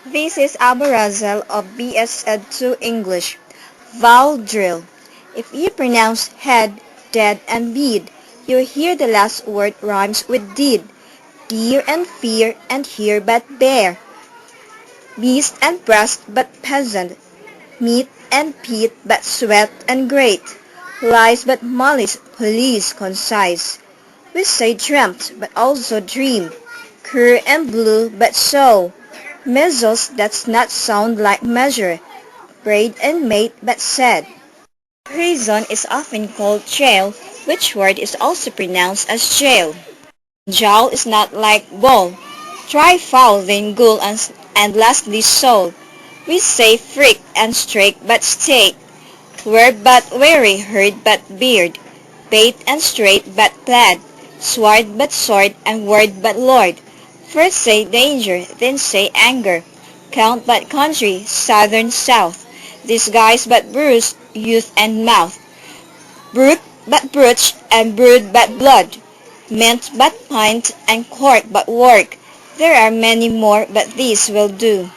This is Abarazal of BS Ed 2 English. Vowel drill. If you pronounce head, dead, and bead, you hear the last word rhymes with did. Deer and fear and here but bear. Beast and breast but peasant. Meat and peat but sweat and great. Lies but malice, police concise. We say dreamt but also dream. Cur and blue but so. Measles does not sound like measure. Braid and mate but said. Prison is often called jail, which word is also pronounced as jail. Jowl is not like ball. Try foul, then ghoul, and lastly soul. We say freak and strake but stake. Word but weary, herd but beard. Bait and straight but plaid. Sword but sword, and word but lord. First say danger, then say anger. Count but country, southern south. Disguise but bruise, youth and mouth. Brute but brooch, and brood but blood. Mint but pint, and cork but work. There are many more, but these will do.